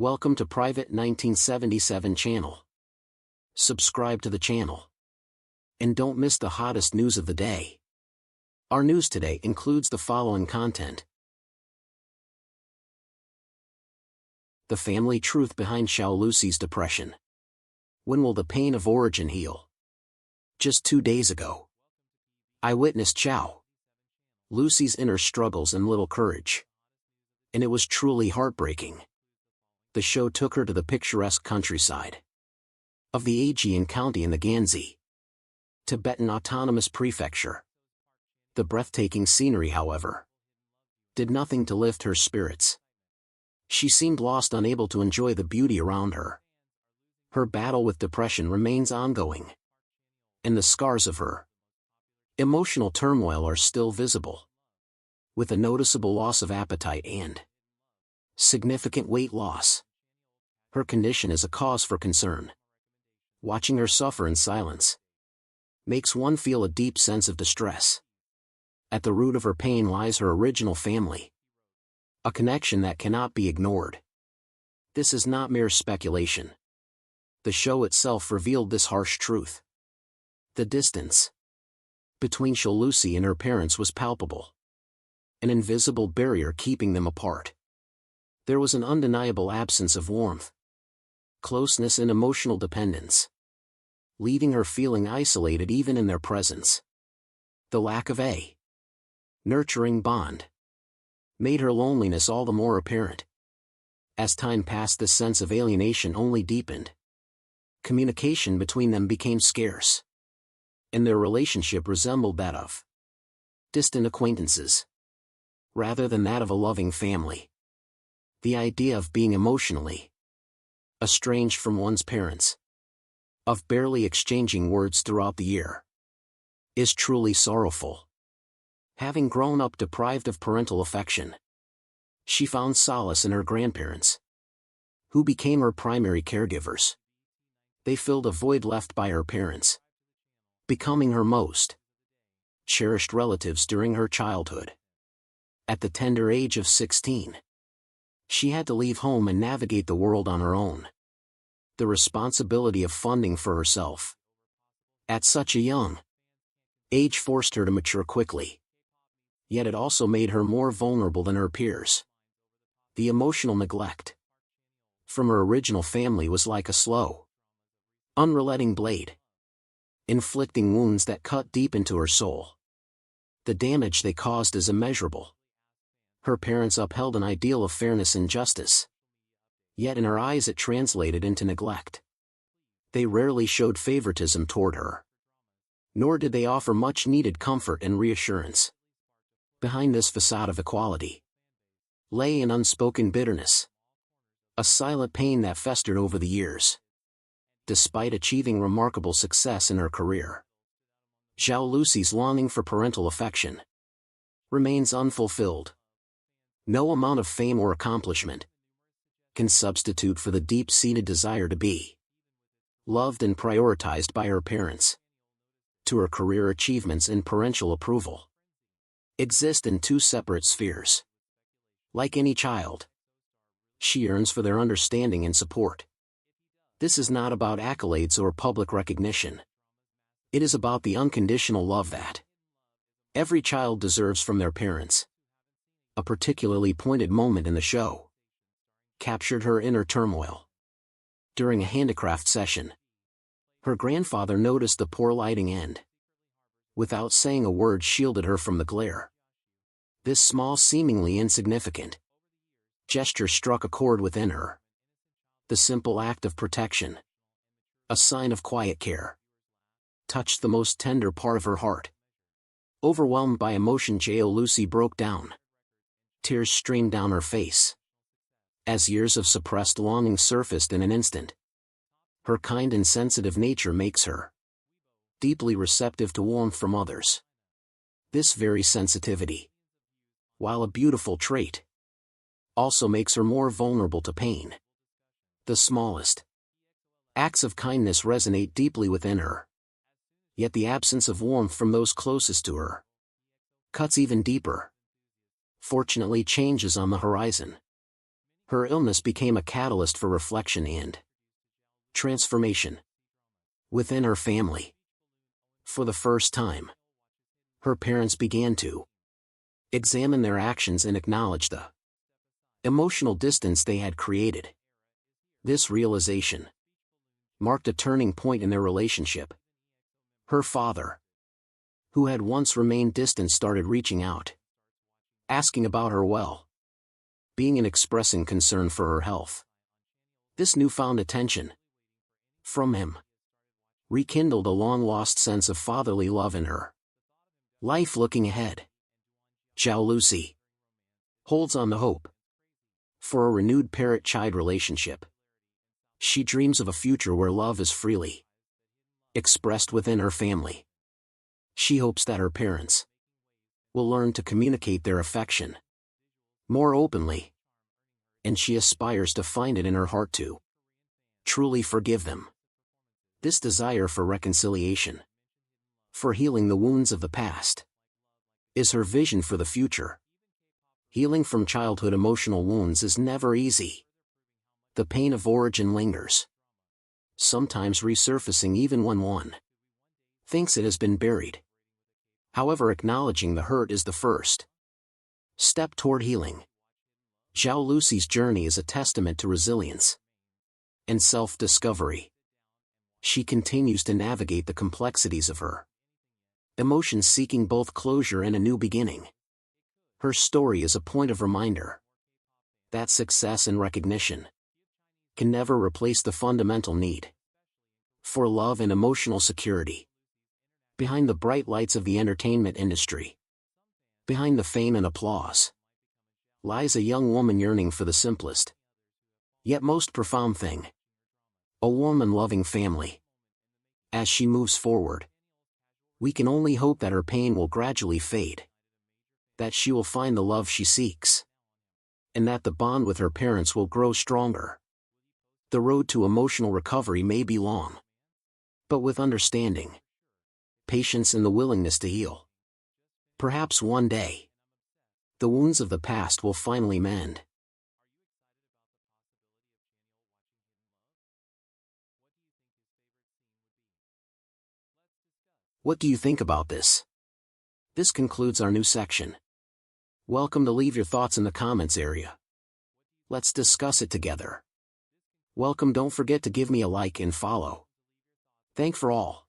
Welcome to Private 1977 channel. Subscribe to the channel. And don't miss the hottest news of the day. Our news today includes the following content. The family truth behind Zhaolusi's depression. When will the pain of origin heal? Just 2 days ago, I witnessed Zhaolusi's inner struggles and little courage. And it was truly heartbreaking. The show took her to the picturesque countryside of the Aegean County in the Ganzi, Tibetan Autonomous Prefecture. The breathtaking scenery, however, did nothing to lift her spirits. She seemed lost, unable to enjoy the beauty around her. Her battle with depression remains ongoing, and the scars of her emotional turmoil are still visible, with a noticeable loss of appetite and significant weight loss. Her condition is a cause for concern. Watching her suffer in silence makes one feel a deep sense of distress. At the root of her pain lies her original family, a connection that cannot be ignored. This is not mere speculation. The show itself revealed this harsh truth. The distance between Zhaolusi and her parents was palpable, an invisible barrier keeping them apart. There was an undeniable absence of warmth, closeness, and emotional dependence, leaving her feeling isolated even in their presence. The lack of a nurturing bond made her loneliness all the more apparent. As time passed, this sense of alienation only deepened. Communication between them became scarce, and their relationship resembled that of distant acquaintances, rather than that of a loving family. The idea of being emotionally estranged from one's parents, of barely exchanging words throughout the year, is truly sorrowful. Having grown up deprived of parental affection, she found solace in her grandparents, who became her primary caregivers. They filled a void left by her parents, becoming her most cherished relatives during her childhood. At the tender age of 16, she had to leave home and navigate the world on her own. The responsibility of funding for herself at such a young age forced her to mature quickly. Yet it also made her more vulnerable than her peers. The emotional neglect from her original family was like a slow, unrelenting blade, inflicting wounds that cut deep into her soul. The damage they caused is immeasurable. Her parents upheld an ideal of fairness and justice, yet in her eyes it translated into neglect. They rarely showed favoritism toward her, nor did they offer much-needed comfort and reassurance. Behind this facade of equality lay an unspoken bitterness, a silent pain that festered over the years. Despite achieving remarkable success in her career, Zhaolusi's longing for parental affection remains unfulfilled. No amount of fame or accomplishment can substitute for the deep-seated desire to be loved and prioritized by her parents. To her, career achievements and parental approval exist in two separate spheres. Like any child, she yearns for their understanding and support. This is not about accolades or public recognition. It is about the unconditional love that every child deserves from their parents. A particularly pointed moment in the show captured her inner turmoil. During a handicraft session, her grandfather noticed the poor lighting and, without saying a word, shielded her from the glare. This small, seemingly insignificant gesture struck a chord within her. The simple act of protection, a sign of quiet care, touched the most tender part of her heart. Overwhelmed by emotion, Zhaolusi broke down. Tears streamed down her face, as years of suppressed longing surfaced in an instant. Her kind and sensitive nature makes her deeply receptive to warmth from others. This very sensitivity, while a beautiful trait, also makes her more vulnerable to pain. The smallest acts of kindness resonate deeply within her. Yet the absence of warmth from those closest to her cuts even deeper. Fortunately, change is on the horizon. Her illness became a catalyst for reflection and transformation within her family. For the first time, her parents began to examine their actions and acknowledge the emotional distance they had created. This realization marked a turning point in their relationship. Her father, who had once remained distant, started reaching out, asking about her well-being and expressing concern for her health. This newfound attention from him rekindled a long-lost sense of fatherly love in her life. Looking ahead, Zhaolusi holds on to hope for a renewed parent-child relationship. She dreams of a future where love is freely expressed within her family. She hopes that her parents will learn to communicate their affection more openly, and she aspires to find it in her heart to truly forgive them. This desire for reconciliation, for healing the wounds of the past, is her vision for the future. Healing from childhood emotional wounds is never easy. The pain of origin lingers, sometimes resurfacing even when one thinks it has been buried. However, acknowledging the hurt is the first step toward healing. Zhaolusi's journey is a testament to resilience and self-discovery. She continues to navigate the complexities of her emotions, seeking both closure and a new beginning. Her story is a point of reminder that success and recognition can never replace the fundamental need for love and emotional security. Behind the bright lights of the entertainment industry, behind the fame and applause, lies a young woman yearning for the simplest, yet most profound thing: a warm and loving family. As she moves forward, we can only hope that her pain will gradually fade, that she will find the love she seeks, and that the bond with her parents will grow stronger. The road to emotional recovery may be long, but with understanding, patience, and the willingness to heal, perhaps one day, the wounds of the past will finally mend. What do you think about this? This concludes our new section. Welcome to leave your thoughts in the comments area. Let's discuss it together. Welcome, don't forget to give me a like and follow. Thank for all.